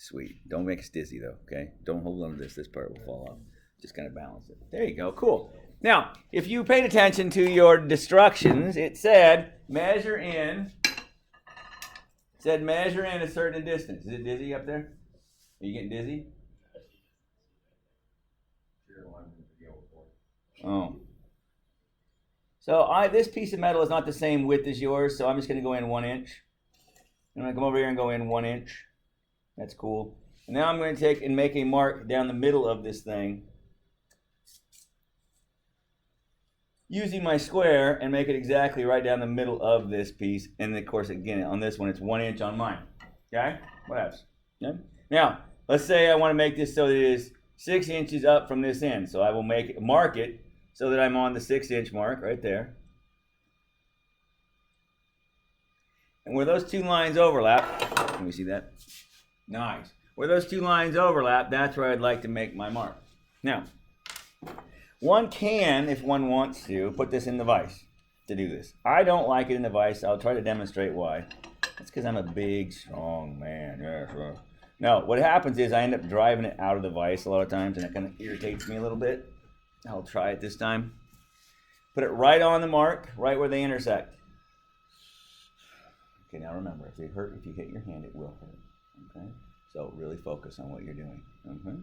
Sweet. Don't make us dizzy though, okay? Don't hold on to this. This part will fall off. Just kind of balance it. There you go. Cool. Now, if you paid attention to your instructions, it said measure in. It said measure in a certain distance. Is it dizzy up there? Are you getting dizzy? Oh. So this piece of metal is not the same width as yours, so I'm just going to go in 1 inch. I'm going to come over here and go in 1 inch. That's cool. And now I'm going to take and make a mark down the middle of this thing using my square and make it exactly right down the middle of this piece. And of course, again, on this one, it's 1 inch on mine. Okay? What else? Okay? Now, let's say I want to make this so that it is 6 inches up from this end. So I will mark it so that I'm on the 6 inch mark right there. And where those two lines overlap, can we see that? Nice. Where those two lines overlap, that's where I'd like to make my mark. Now, one can, if one wants to, put this in the vise to do this. I don't like it in the vise. I'll try to demonstrate why. That's because I'm a big, strong man. Yeah, sure. No, what happens is I end up driving it out of the vise a lot of times, and it kind of irritates me a little bit. I'll try it this time. Put it right on the mark, right where they intersect. Okay, now remember, if you hit your hand, it will hurt. Okay? So really focus on what you're doing. Okay?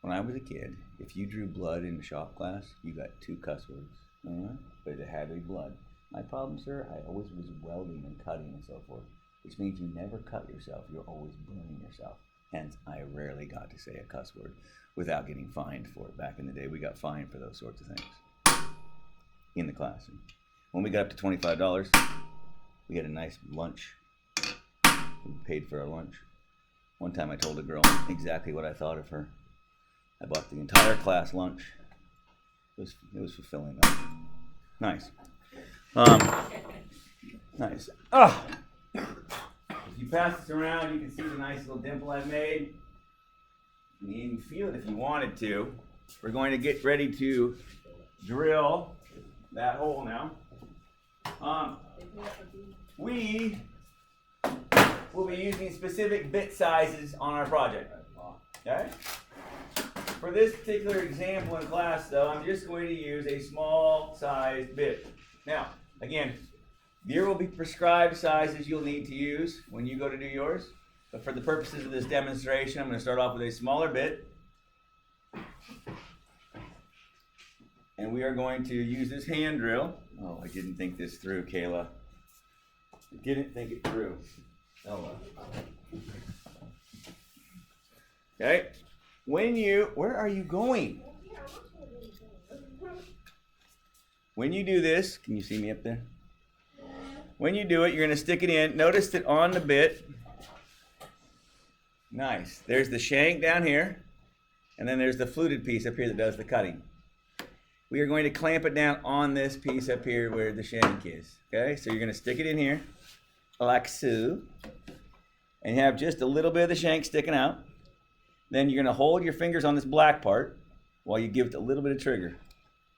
When I was a kid, if you drew blood in shop class, you got 2 cuss words. But it had to be blood. My problem, sir, I always was welding and cutting and so forth, which means you never cut yourself. You're always burning yourself. Hence, I rarely got to say a cuss word without getting fined for it. Back in the day, we got fined for those sorts of things in the classroom. When we got up to $25, we had a nice lunch. We paid for our lunch. One time I told a girl exactly what I thought of her. I bought the entire class lunch. It was fulfilling. Nice. Nice. If you pass this around, you can see the nice little dimple I've made. You can even feel it if you wanted to. We're going to get ready to drill that hole now. We will be using specific bit sizes on our project. Okay? For this particular example in class, though, I'm just going to use a small sized bit. Now, again, there will be prescribed sizes you'll need to use when you go to do yours. But for the purposes of this demonstration, I'm going to start off with a smaller bit. And we are going to use this hand drill. Oh, I didn't think this through, Kayla. I didn't think it through. Oh, well. Okay. Where are you going? When you do this, can you see me up there? When you do it, you're going to stick it in. Notice that on the bit, nice. There's the shank down here, and then there's the fluted piece up here that does the cutting. We are going to clamp it down on this piece up here where the shank is. Okay, so you're going to stick it in here, like so, and you have just a little bit of the shank sticking out. Then you're going to hold your fingers on this black part while you give it a little bit of trigger.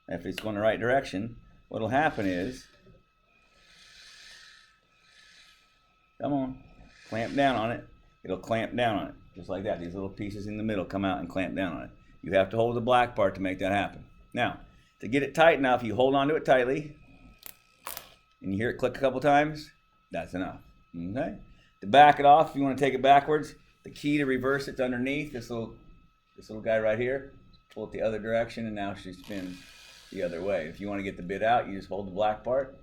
If it's going the right direction, what will happen is, come on, clamp down on it. It'll clamp down on it, just like that. These little pieces in the middle come out and clamp down on it. You have to hold the black part to make that happen. Now, to get it tight enough, you hold onto it tightly, and you hear it click a couple times. That's enough. Okay? To back it off, if you want to take it backwards, the key to reverse it's underneath this little guy right here. Pull it the other direction, and now she spins the other way. If you want to get the bit out, you just hold the black part,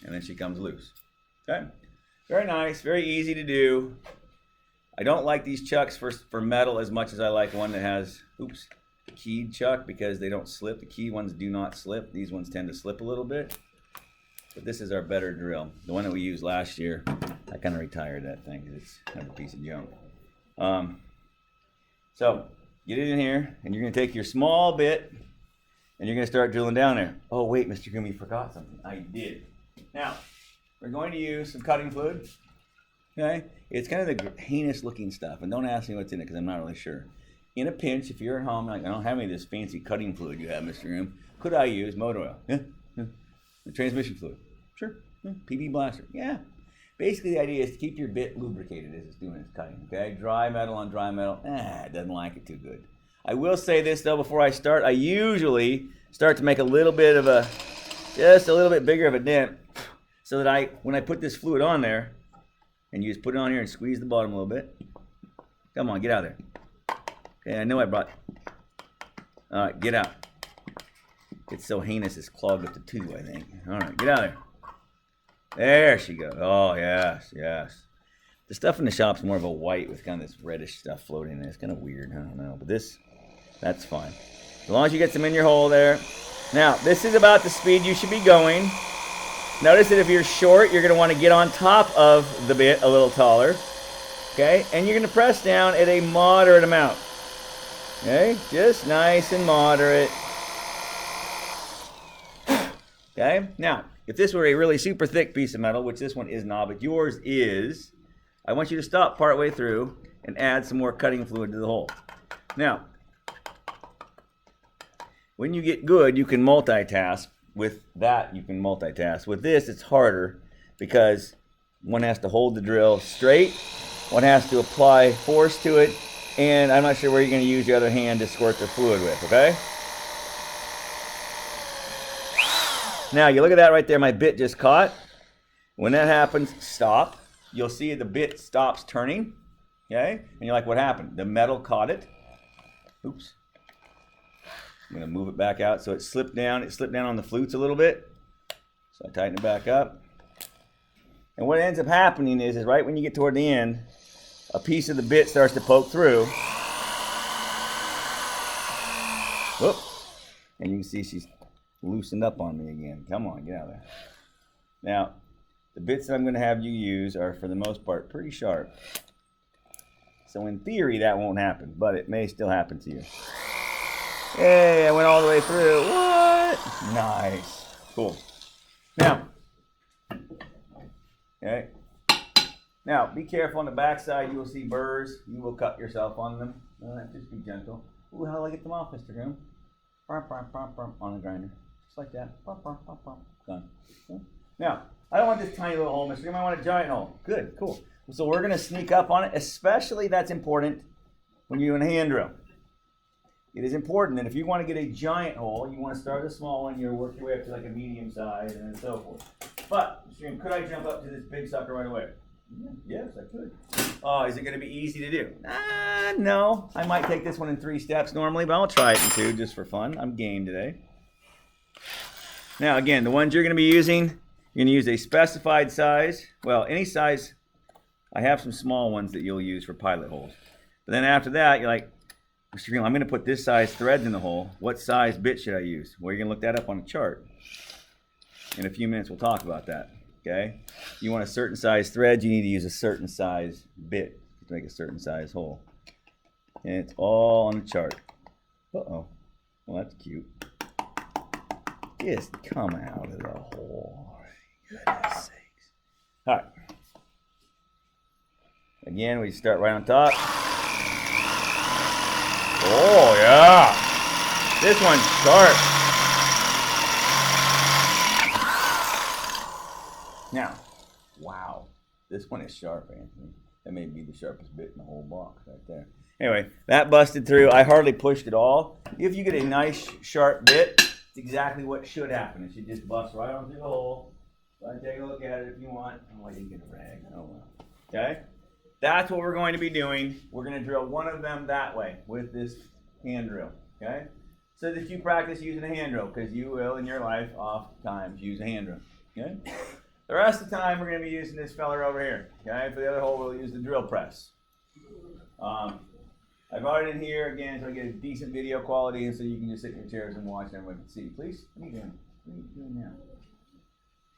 and then she comes loose. Okay? Very nice, very easy to do. I don't like these chucks for metal as much as I like one that has, the keyed chuck, because they don't slip. The keyed ones do not slip. These ones tend to slip a little bit. But this is our better drill. The one that we used last year, I kind of retired that thing because it's kind of a piece of junk. So get it in here, and you're going to take your small bit, and you're going to start drilling down there. Oh, wait, Mr. Grimm, you forgot something. I did. Now, we're going to use some cutting fluid. Okay? It's kind of the heinous looking stuff, and don't ask me what's in it because I'm not really sure. In a pinch, if you're at home, like, I don't have any of this fancy cutting fluid you have, Mr. Grimm, could I use motor oil? Yeah. The transmission fluid. Sure. PB Blaster. Yeah. Basically, the idea is to keep your bit lubricated as it's doing its cutting, okay? Dry metal on dry metal, it doesn't like it too good. I will say this, though, before I start. I usually start to make a little bit of just a little bit bigger of a dent so that when I put this fluid on there, and you just put it on here and squeeze the bottom a little bit. Come on, get out of there. Okay, I know I brought... All right, get out. It's so heinous it's clogged up the tube, I think. All right, get out of there. There she goes. Oh, yes, yes. The stuff in the shop's more of a white with kind of this reddish stuff floating in it. It's kind of weird. I don't know. But that's fine. As long as you get some in your hole there. Now, this is about the speed you should be going. Notice that if you're short, you're going to want to get on top of the bit a little taller. Okay? And you're going to press down at a moderate amount. Okay? Just nice and moderate. Okay? Now, if this were a really super thick piece of metal, which this one is not, but yours is, I want you to stop partway through and add some more cutting fluid to the hole. Now, when you get good, you can multitask. With that, you can multitask. With this, it's harder because one has to hold the drill straight, one has to apply force to it, and I'm not sure where you're going to use the other hand to squirt the fluid with, okay? Now, you look at that right there, my bit just caught. When that happens, stop. You'll see the bit stops turning, okay? And you're like, what happened? The metal caught it. Oops. I'm going to move it back out so it slipped down. It slipped down on the flutes a little bit. So I tighten it back up. And what ends up happening is right when you get toward the end, a piece of the bit starts to poke through. Whoop. And you can see she's loosened up on me again. Come on, get out of there. Now, the bits that I'm going to have you use are, for the most part, pretty sharp. So in theory, that won't happen, but it may still happen to you. Hey, I went all the way through. What? Nice. Cool. Now, okay. Now, be careful on the backside. You will see burrs. You will cut yourself on them. Just be gentle. Ooh, how do I get them off, Mr. Groom? On the grinder. Just like that. Done. Okay. Now, I don't want this tiny little hole, Mr. Groom. I want a giant hole. Good, cool. So we're going to sneak up on it. Especially that's important when you're doing a hand drill. It is important that if you want to get a giant hole, you want to start with a small one, you work your way up to like a medium size, and then so forth. But, Mr. Groom, could I jump up to this big sucker right away? Yes, I could. Oh, is it going to be easy to do? No. I might take this one in 3 steps normally, but I'll try it in 2 just for fun. I'm game today. Now, again, the ones you're going to be using, you're going to use a specified size. Well, any size. I have some small ones that you'll use for pilot holes. But then after that, you're like, Mr. Green, I'm going to put this size threads in the hole. What size bit should I use? Well, you're going to look that up on a chart. In a few minutes, we'll talk about that. Okay? You want a certain size thread, you need to use a certain size bit to make a certain size hole. And it's all on the chart. Uh-oh. Well, that's cute. Just come out of the hole. Goodness sakes. All right. Again, we start right on top. Oh, yeah. This one's sharp. Now, wow. This one is sharp, Anthony. That may be the sharpest bit in the whole box right there. Anyway, that busted through. I hardly pushed at all. If you get a nice, sharp bit, it's exactly what should happen. It should just bust right on through the hole. Go ahead and take a look at it if you want. Oh, I didn't get a rag. Oh, well. Okay? That's what we're going to be doing. We're going to drill one of them that way with this hand drill, okay? So that you practice using a hand drill, because you will in your life oftentimes use a hand drill, okay? The rest of the time we're going to be using this feller over here, okay? For the other hole we'll use the drill press. I brought it in here again so I get a decent video quality and so you can just sit in your chairs and watch and everyone can see. Please, what are you doing? What are you doing now?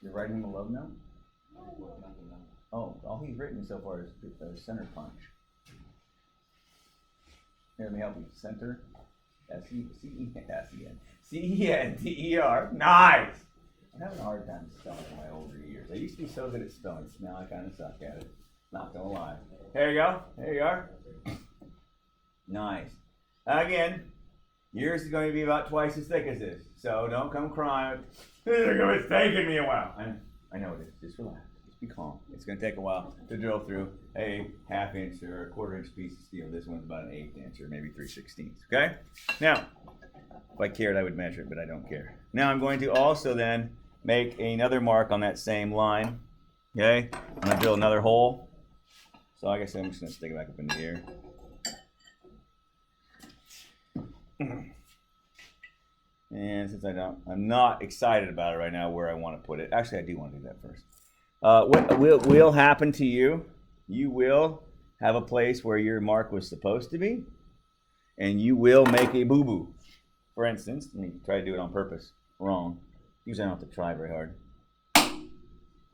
You're writing him a love note? Oh, all he's written so far is center punch. Here, let me help you. Center. S-E-N-C-E-N. C-E-N-T-E-R. Nice! I'm having a hard time spelling in my older years. I used to be so good at spelling. Now I kind of suck at it. Not gonna lie. There you go. There you are. Nice. Again, yours is going to be about twice as thick as this. So don't come crying. It's taking me a while. I know it is. Just relax. Be calm. It's going to take a while to drill through a 1/2 inch or a 1/4 inch piece of steel. This one's about an 1/8 inch or maybe 3/16. Okay? Now, if I cared, I would measure it, but I don't care. Now I'm going to also then make another mark on that same line. Okay? I'm going to drill another hole. So I guess I'm just going to stick it back up into here. And since I'm not excited about it right now where I want to put it. Actually, I do want to do that first. What will happen to you, you will have a place where your mark was supposed to be, and you will make a boo-boo. For instance, let me try to do it on purpose. Wrong. Usually I don't have to try very hard.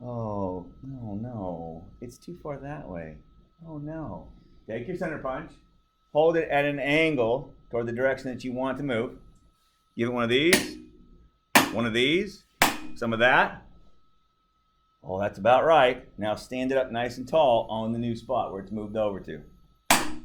Oh, no. It's too far that way. Oh, no. Take your center punch. Hold it at an angle toward the direction that you want to move. Give it one of these, some of that. Oh, that's about right. Now stand it up nice and tall on the new spot where it's moved over to. Oh,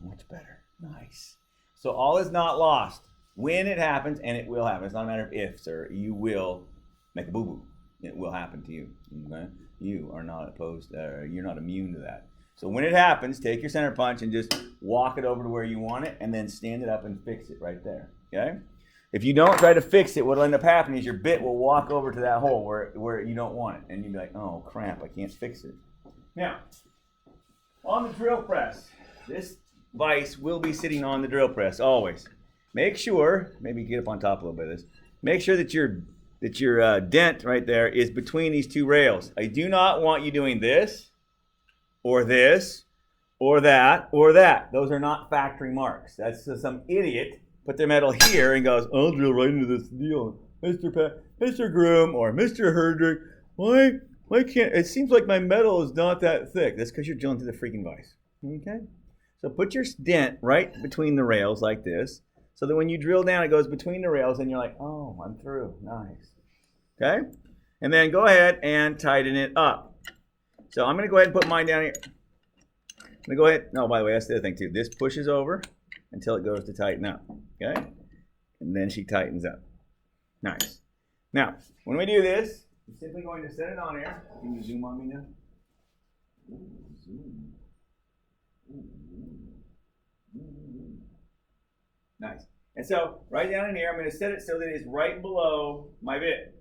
much better. Nice. So all is not lost. When it happens, and it will happen. It's not a matter of if, sir. You will make a boo-boo. It will happen to you. Okay? You are not you're not immune to that. So when it happens, take your center punch and just walk it over to where you want it, and then stand it up and fix it right there. Okay? If you don't try to fix it, what will end up happening is your bit will walk over to that hole where you don't want it, and you'll be like, oh crap, I can't fix it. Now, on the drill press, this vise will be sitting on the drill press always. Make sure, maybe get up on top a little bit of this. Make sure that your dent right there is between these two rails. I do not want you doing this, or this, or that, or that. Those are not factory marks. That's some idiot put their metal here and goes, I'll drill right into this deal. Mr. Groom or Mr. Herdrick, why can't, it seems like my metal is not that thick. That's because you're drilling through the freaking vise. Okay? So put your dent right between the rails like this, so that when you drill down, it goes between the rails and you're like, oh, I'm through. Nice. Okay? And then go ahead and tighten it up. So I'm going to go ahead and put mine down here. I'm going to go ahead. No, by the way, that's the other thing too. This pushes over until it goes to tighten up. Okay? And then she tightens up. Nice. Now, when we do this, I'm simply going to set it on here. Can you zoom on me now? Ooh, zoom. Ooh. Nice. And so, right down in here, I'm going to set it so that it's right below my bit.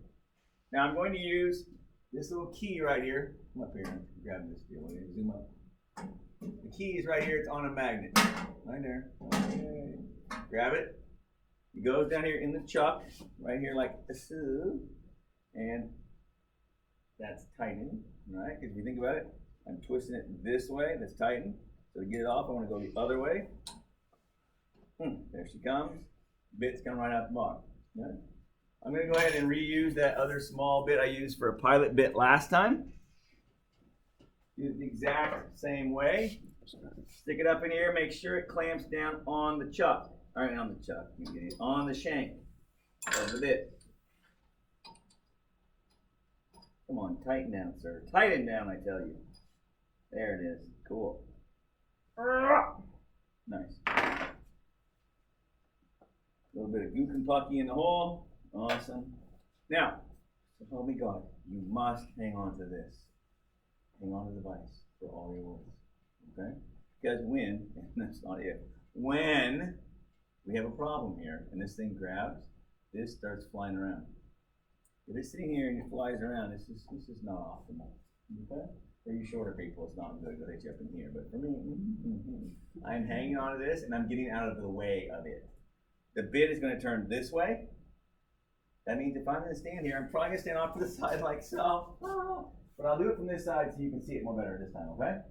Now, I'm going to use this little key right here. Come up here and grab this deal. Zoom up. The key is right here. It's on a magnet. Right there. Okay. Grab it. It goes down here in the chuck. Right here like this. And that's tightening. Right? Because if you think about it, I'm twisting it this way. That's tightened. So to get it off, I want to go the other way. There she comes. Bit's coming right out the bottom. Right? I'm going to go ahead and reuse that other small bit I used for a pilot bit last time. Do it the exact same way. Stick it up in here. Make sure it clamps down on the chuck. All right, on the chuck. On the shank of the bit. Come on, tighten down, sir. Tighten down, I tell you. There it is. Cool. Nice. A little bit of gook and pucky in the hole. Awesome. Now, so help me God, you must hang on to this. Hang on to the vise for all your words. Okay? Because when, and that's not it, when we have a problem here and this thing grabs, this starts flying around. If it's sitting here and it flies around, this is not optimal. Okay? For you shorter people, it's not good to hit you up in here. But for me, I'm hanging on to this and I'm getting out of the way of it. The bit is going to turn this way. That means if I'm going to stand here, I'm probably going to stand off to the side like so. But I'll do it from this side so you can see it more better this time, okay?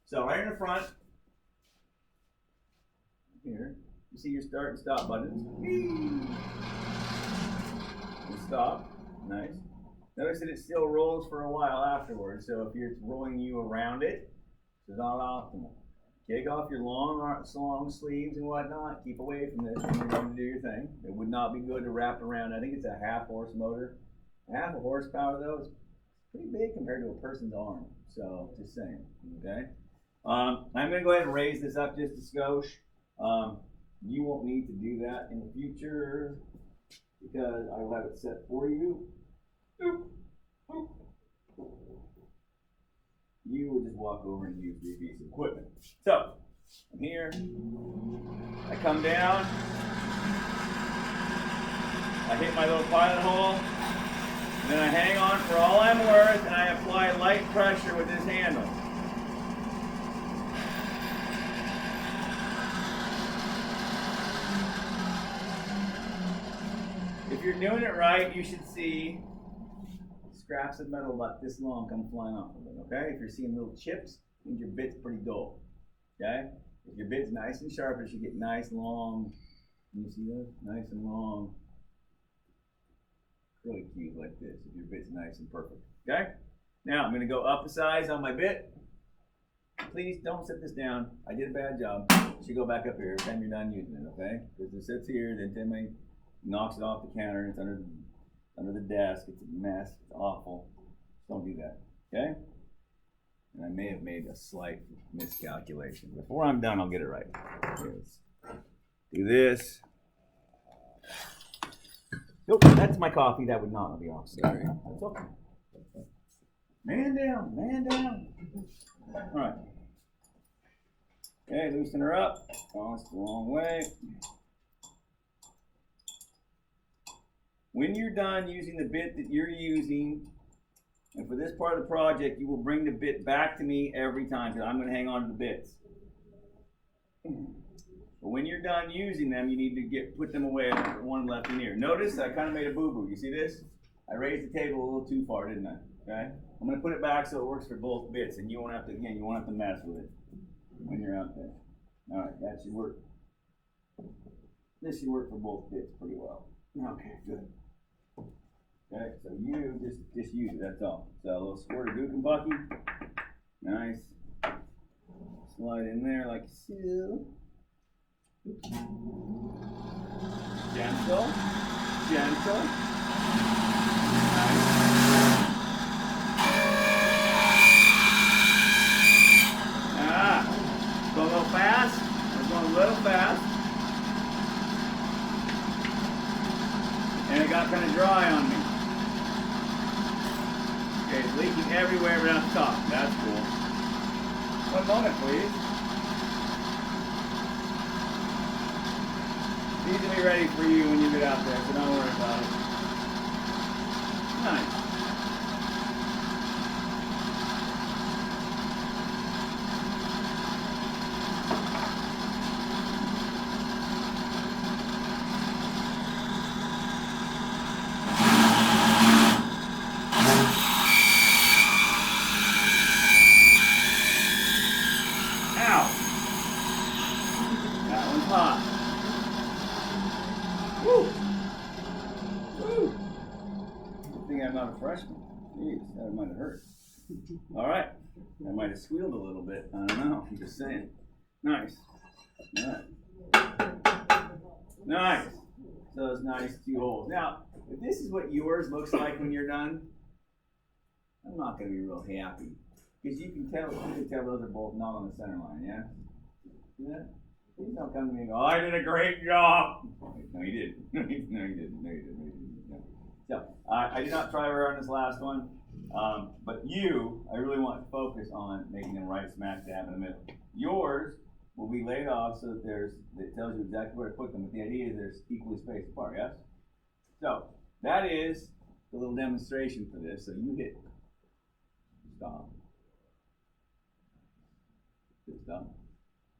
So right in the front, here, you see your start and stop buttons. And stop. Nice. Notice that it still rolls for a while afterwards, so if it's rolling you around it, it's not optimal. Take off your long sleeves and whatnot. Keep away from this when you're going to do your thing. It would not be good to wrap around. I think it's a 1/2 horse motor. 1/2 horsepower, though, is pretty big compared to a person's arm. So, just saying. Okay? I'm going to go ahead and raise this up just a skosh. You won't need to do that in the future because I will have it set for you. You will just walk over and use the piece of equipment. So, I'm here. I come down. I hit my little pilot hole. Then I hang on for all I'm worth, and I apply light pressure with this handle. If you're doing it right, you should see scraps of metal about this long come flying off of it, okay? If you're seeing little chips, it means your bit's pretty dull, okay? If your bit's nice and sharp, it should get nice, long, can you see those? Nice and long. Really cute like this, if your bit's nice and perfect, okay? Now, I'm gonna go up a size on my bit. Please don't set this down. I did a bad job. You should go back up here every time you're done using it, okay? Because it sits here, then Timmy knocks it off the counter, it's under the desk, it's a mess, it's awful. Don't do that, okay? And I may have made a slight miscalculation. Before I'm done, I'll get it right. Do this. Nope, that's my coffee. That would not be off. Sorry. That's okay. Man down, man down. All right. Okay, loosen her up. Oh, it's the wrong way. When you're done using the bit that you're using, and for this part of the project, you will bring the bit back to me every time, because I'm going to hang on to the bits. But when you're done using them, you need to put them away. I put one left in here. Notice I kind of made a boo-boo. You see this? I raised the table a little too far, didn't I? Okay? I'm going to put it back so it works for both bits, and you won't have to, again, you won't have to mess with it when you're out there. All right, that should work. This should work for both bits pretty well. Okay, good. Okay, so you just use it, that's all. So a little squirt of Gook and Bucky. Nice. Slide in there like so. Gentle. Gentle. Nice. Ah. Go a little fast. We're going a little fast. And it got kind of dry on me. Okay, it's leaking everywhere but on top. That's cool. One moment, please. These will be ready for you when you get out there, so don't worry about it. Nice. Freshman. Jeez, that might have hurt. All right. That might have squealed a little bit. I don't know. I'm just saying. Nice. All right. Nice. So those nice 2 holes. Now, if this is what yours looks like when you're done, I'm not going to be real happy. Because you can tell those are both not on the center line, yeah? See that? Please don't come to me and go, oh, I did a great job. No, you didn't. No, you didn't. No, you didn't. No. So, I did not try very on this last one, but I really want to focus on making them right smack dab in the middle. Yours will be laid off so that it tells you exactly where to put them, but the idea is they're equally spaced apart, yes? So, that is the little demonstration for this. So you hit stop. Hit stop.